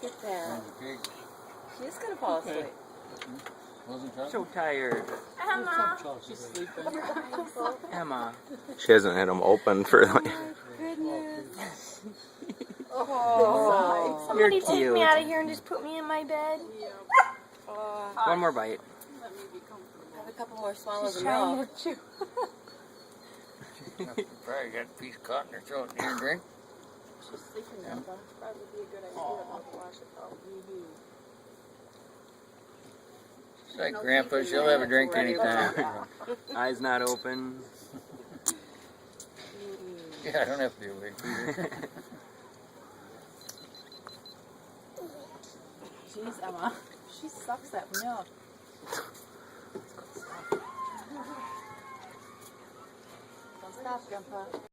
Look at that. Okay. She's gonna fall asleep. Wasn't Charlie? So tired. Emma. She's sleeping. Emma. She hasn't had them open for like. Goodness. Oh. Somebody You're take cute. me out of here and just put me in my bed. One more bite. Have a couple more swallows She's of trying milk. to chew. Probably got a piece caught in her throat. Need a drink? She's sleeping now. That'd probably be a good idea to wash it though. It's like Grandpa, she'll have a drink anytime. Eyes not open. Yeah, I don't have to be awake either. Jeez, Emma. She sucks that milk. Don't stop, Grandpa.